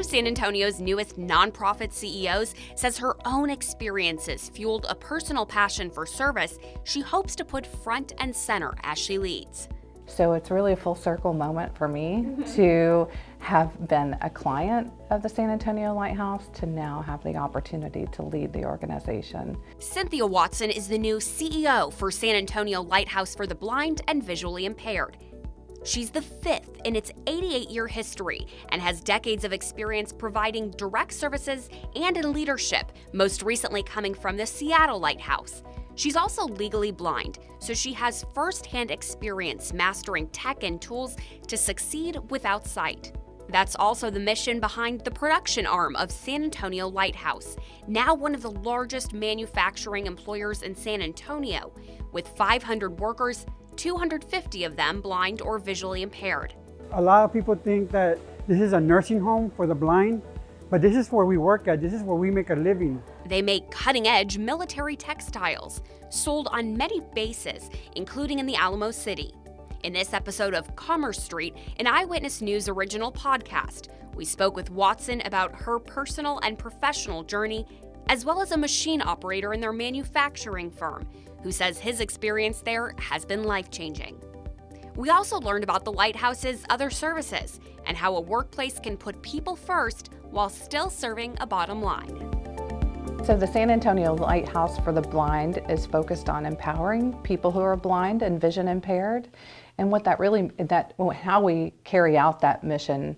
of San Antonio's newest nonprofit CEOs says her own experiences fueled a personal passion for service she hopes to put front and center as she leads. So it's really a full circle moment for me to have been a client of the San Antonio Lighthouse to now have the opportunity to lead the organization. Cynthia Watson is the new CEO for San Antonio Lighthouse for the Blind and Visually Impaired. She's the fifth in its 88-year history and has decades of experience providing direct services and in leadership, most recently coming from the Seattle Lighthouse. She's also legally blind, so she has first-hand experience mastering tech and tools to succeed without sight. That's also the mission behind the production arm of San Antonio Lighthouse, now one of the largest manufacturing employers in San Antonio, with 500 workers, 250 of them blind or visually impaired. A lot of people think that this is a nursing home for the blind, but this is where we work at. This is where we make a living. They make cutting-edge military textiles, sold on many bases, including in the Alamo City. In this episode of Commerce Street, an Eyewitness News original podcast, we spoke with Watson about her personal and professional journey, as well as a machine operator in their manufacturing firm, who says his experience there has been life-changing. We also learned about the Lighthouse's other services and how a workplace can put people first while still serving a bottom line. So the San Antonio Lighthouse for the Blind is focused on empowering people who are blind and vision impaired. And how we carry out that mission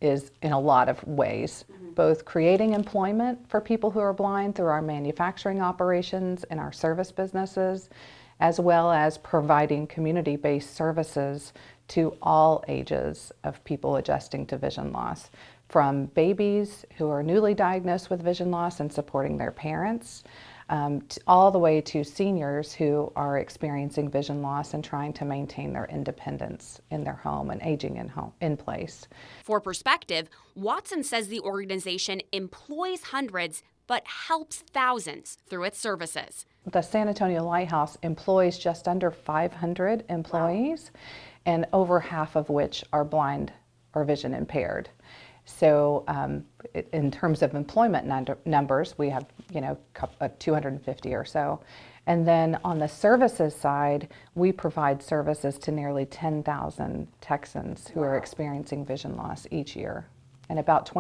is in a lot of ways, both creating employment for people who are blind through our manufacturing operations and our service businesses, as well as providing community-based services to all ages of people adjusting to vision loss, from babies who are newly diagnosed with vision loss and supporting their parents, all the way to seniors who are experiencing vision loss and trying to maintain their independence in their home and aging in place. For perspective, Watson says the organization employs hundreds but helps thousands through its services. The San Antonio Lighthouse employs just under 500 employees, and over half of which are blind or vision impaired. So in terms of employment numbers, we have 250 or so. And then on the services side, we provide services to nearly 10,000 Texans who are experiencing vision loss each year, and about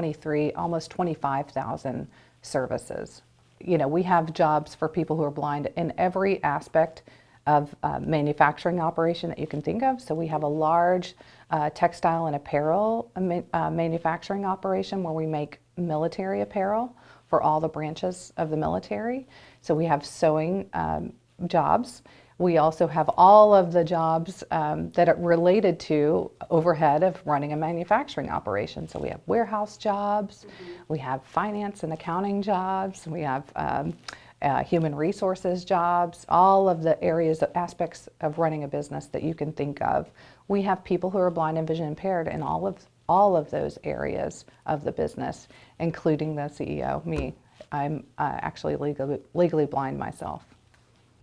almost 25,000 services. We have jobs for people who are blind in every aspect of manufacturing operation that you can think of. So we have a large textile and apparel manufacturing operation where we make military apparel for all the branches of the military. So we have sewing jobs. We also have all of the jobs that are related to overhead of running a manufacturing operation. So we have warehouse jobs, we have finance and accounting jobs, we have human resources jobs, all of the aspects of running a business that you can think of. We have people who are blind and vision impaired in all of those areas of the business, including the CEO, me. I'm actually legally blind myself.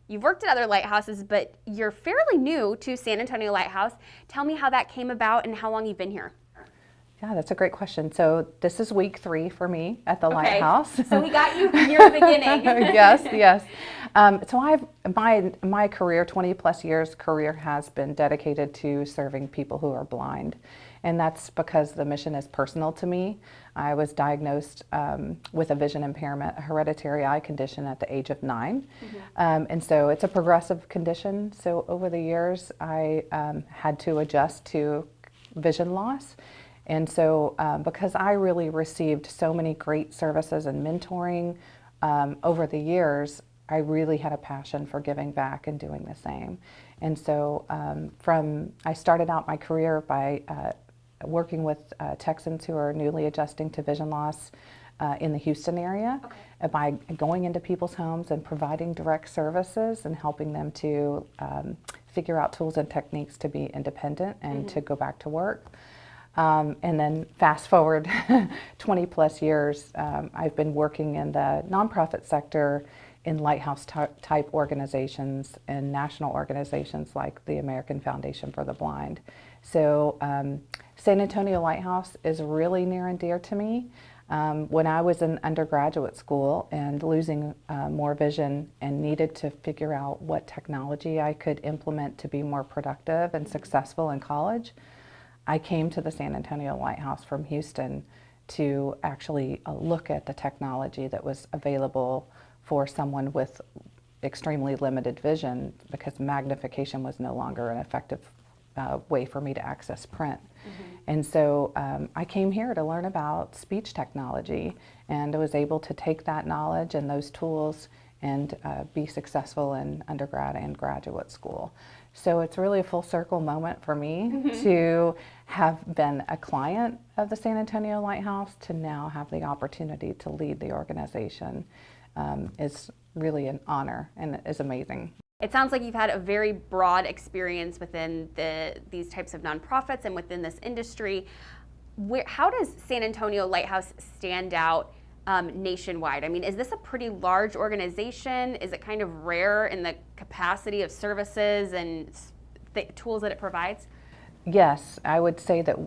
You've worked at other lighthouses, but you're fairly new to San Antonio Lighthouse. Tell me how that came about and how long you've been here. Yeah, that's a great question. So this is week 3 for me at the Lighthouse. So we got you near the beginning. Yes. So my career, 20 plus years career, has been dedicated to serving people who are blind. And that's because the mission is personal to me. I was diagnosed with a vision impairment, a hereditary eye condition at the age of 9. And so it's a progressive condition. So over the years, I had to adjust to vision loss. And so because I really received so many great services and mentoring over the years, I really had a passion for giving back and doing the same. And so I started out my career by working with Texans who are newly adjusting to vision loss in the Houston area, by going into people's homes and providing direct services and helping them to figure out tools and techniques to be independent and to go back to work. And then fast forward 20 plus years, I've been working in the nonprofit sector in lighthouse type organizations and national organizations like the American Foundation for the Blind. So San Antonio Lighthouse is really near and dear to me. When I was in undergraduate school and losing more vision and needed to figure out what technology I could implement to be more productive and successful in college, I came to the San Antonio Lighthouse from Houston to actually look at the technology that was available for someone with extremely limited vision, because magnification was no longer an effective way for me to access print. And so I came here to learn about speech technology, and I was able to take that knowledge and those tools and be successful in undergrad and graduate school. So it's really a full circle moment for me to have been a client of the San Antonio Lighthouse to now have the opportunity to lead the organization. Is really an honor and is amazing. It sounds like you've had a very broad experience within these types of nonprofits and within this industry. How does San Antonio Lighthouse stand out nationwide? I mean, is this a pretty large organization? Is it kind of rare in the capacity of services and tools that it provides? Yes, I would say that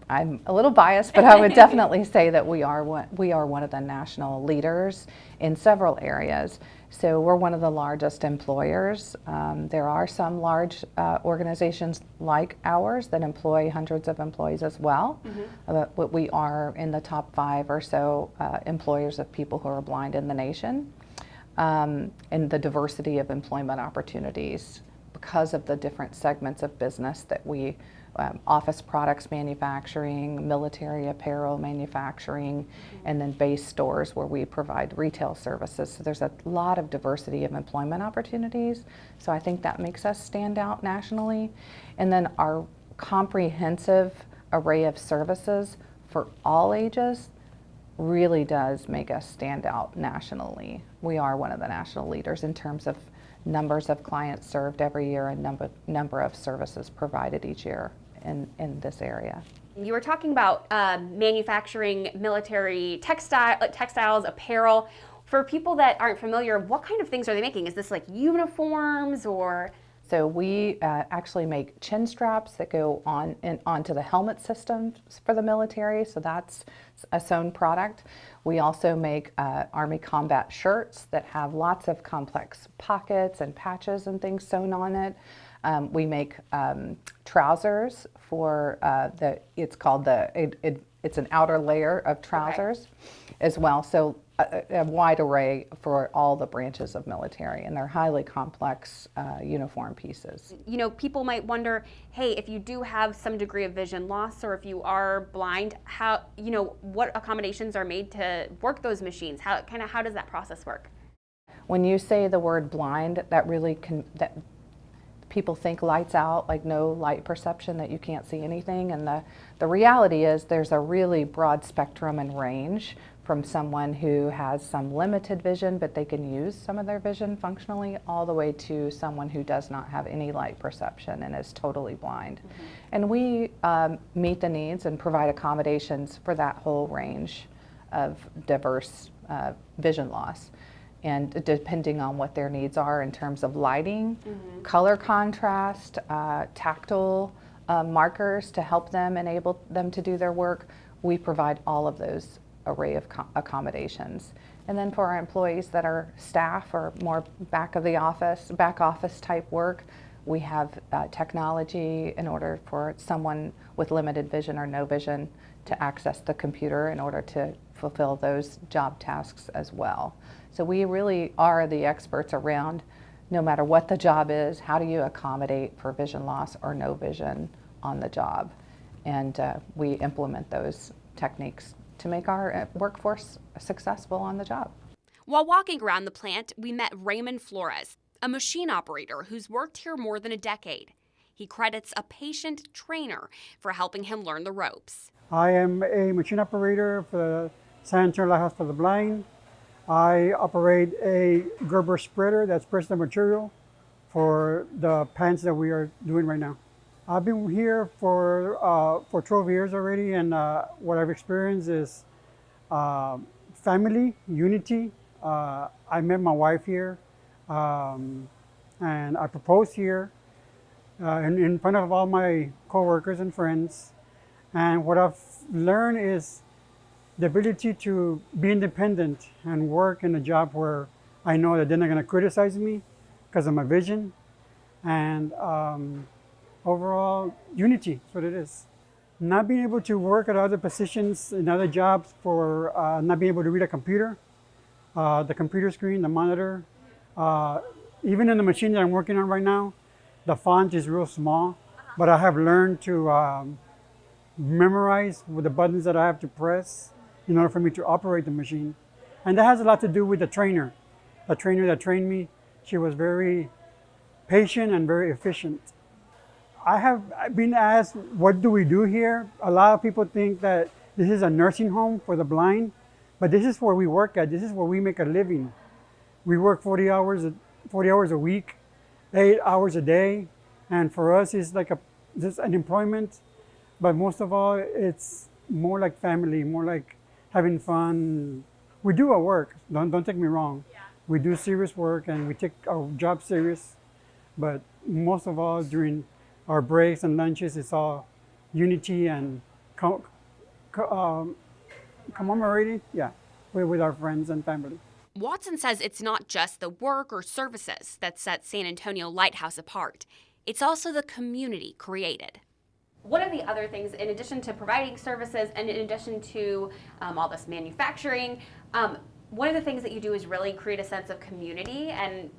I'm a little biased, but I would definitely say that we are one of the national leaders in several areas. So we're one of the largest employers. There are some large organizations like ours that employ hundreds of employees as well. But we are in the top 5 or so employers of people who are blind in the nation. And the diversity of employment opportunities because of the different segments of business that we office products manufacturing, military apparel manufacturing, and then base stores where we provide retail services. So there's a lot of diversity of employment opportunities. So I think that makes us stand out nationally. And then our comprehensive array of services for all ages really does make us stand out nationally. We are one of the national leaders in terms of numbers of clients served every year and number of services provided each year in this area. You were talking about manufacturing military textiles, apparel. For people that aren't familiar, what kind of things are they making? Is this like uniforms or? So we actually make chin straps that go onto the helmet systems for the military. So that's a sewn product. We also make Army combat shirts that have lots of complex pockets and patches and things sewn on it. We make trousers for it's an outer layer of trousers as well. So a wide array for all the branches of military, and they're highly complex uniform pieces. You know, people might wonder, hey, if you do have some degree of vision loss or if you are blind, what accommodations are made to work those machines? How does that process work? When you say the word blind, that really people think lights out, like no light perception, that you can't see anything. And the reality is there's a really broad spectrum and range from someone who has some limited vision, but they can use some of their vision functionally, all the way to someone who does not have any light perception and is totally blind. And we meet the needs and provide accommodations for that whole range of diverse vision loss. And depending on what their needs are in terms of lighting, color contrast, tactile markers to help them, enable them to do their work, we provide all of those array of accommodations. And then for our employees that are staff or more back office type work, we have technology in order for someone with limited vision or no vision to access the computer in order to fulfill those job tasks as well. So we really are the experts around, no matter what the job is, how do you accommodate for vision loss or no vision on the job? And we implement those techniques to make our workforce successful on the job. While walking around the plant, we met Raymond Flores, a machine operator who's worked here more than a decade. He credits a patient trainer for helping him learn the ropes. I am a machine operator for the San Antonio Lighthouse for the Blind. I operate a Gerber spreader that spreads the material for the pants that we are doing right now. I've been here for 12 years already, and what I've experienced is family, unity, I met my wife here, and I proposed here in front of all my coworkers and friends. And what I've learned is the ability to be independent and work in a job where I know that they're not going to criticize me because of my vision. And overall, unity is what it is. Not being able to work at other positions in other jobs for not being able to read a computer, the computer screen, the monitor, even in the machine that I'm working on right now, the font is real small, but I have learned to memorize with the buttons that I have to press in order for me to operate the machine. And that has a lot to do with the trainer. The trainer that trained me, she was very patient and very efficient. I have been asked, what do we do here? A lot of people think that this is a nursing home for the blind, but this is where we work at. This is where we make a living. We work 40 hours a week, 8 hours a day. And for us, it's like just an employment. But most of all, it's more like family, more like having fun. We do our work, don't take me wrong. Yeah. We do serious work and we take our job serious. But most of all, during our breaks and lunches, it's all unity and commemorating, with our friends and family. Watson says it's not just the work or services that set San Antonio Lighthouse apart. It's also the community created. What are the other things, in addition to providing services and in addition to all this manufacturing, one of the things that you do is really create a sense of community. And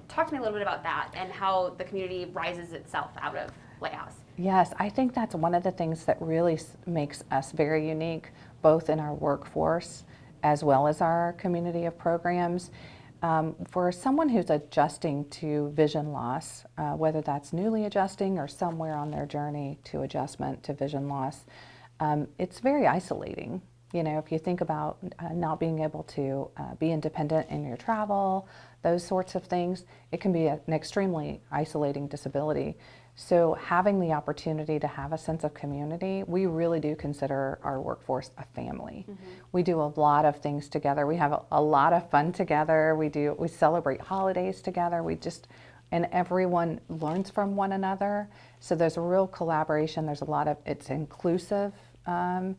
talk to me a little bit about that and how the community rises itself out of Lighthouse. Yes, I think that's one of the things that really makes us very unique, both in our workforce as well as our community of programs. For someone who's adjusting to vision loss, whether that's newly adjusting or somewhere on their journey to adjustment to vision loss, it's very isolating. You know, if you think about not being able to be independent in your travel, those sorts of things, it can be an extremely isolating disability. So having the opportunity to have a sense of community, we really do consider our workforce a family. Mm-hmm. We do a lot of things together. We have a lot of fun together. We celebrate holidays together. And everyone learns from one another. So there's a real collaboration. There's it's inclusive. And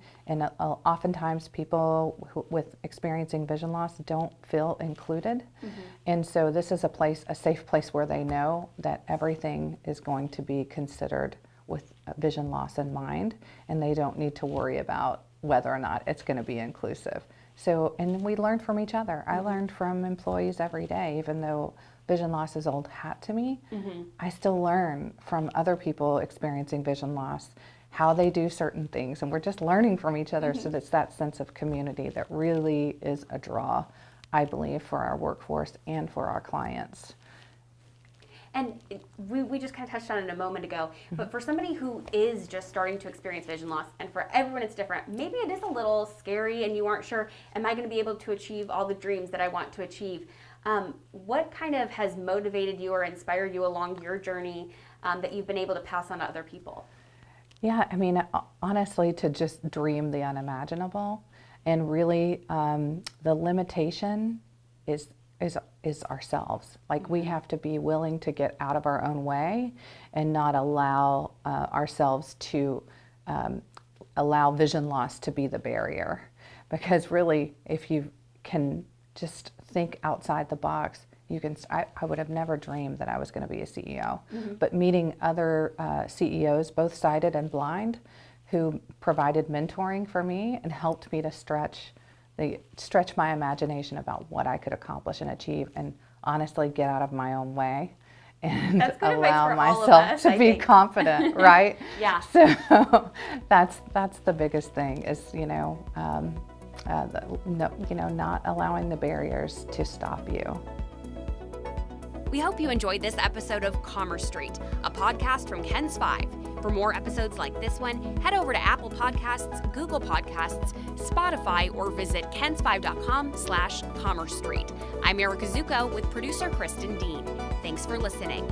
oftentimes people with experiencing vision loss don't feel included. Mm-hmm. And so this is a safe place where they know that everything is going to be considered with vision loss in mind, and they don't need to worry about whether or not it's going to be inclusive. So, and we learn from each other. Mm-hmm. I learned from employees every day, even though vision loss is old hat to me. Mm-hmm. I still learn from other people experiencing vision loss how they do certain things, and we're just learning from each other. Mm-hmm. So it's that sense of community that really is a draw, I believe, for our workforce and for our clients. And we just kind of touched on it a moment ago, but for somebody who is just starting to experience vision loss, and for everyone it's different, maybe it is a little scary and you aren't sure, am I going to be able to achieve all the dreams that I want to achieve? What kind of has motivated you or inspired you along your journey that you've been able to pass on to other people? Yeah, I mean, honestly, to just dream the unimaginable, and really the limitation is ourselves. Like, we have to be willing to get out of our own way and not allow ourselves to allow vision loss to be the barrier. Because really, if you can just think outside the box, I would have never dreamed that I was going to be a CEO. Mm-hmm. But meeting other CEOs, both sighted and blind, who provided mentoring for me and helped me to stretch my imagination about what I could accomplish and achieve, and honestly get out of my own way and allow myself to be confident, right? Yeah. So that's the biggest thing is, not allowing the barriers to stop you. We hope you enjoyed this episode of Commerce Street, a podcast from KENS 5. For more episodes like this one, head over to Apple Podcasts, Google Podcasts, Spotify, or visit kens5.com/Commerce Street. I'm Erica Zucco with producer Kristen Dean. Thanks for listening.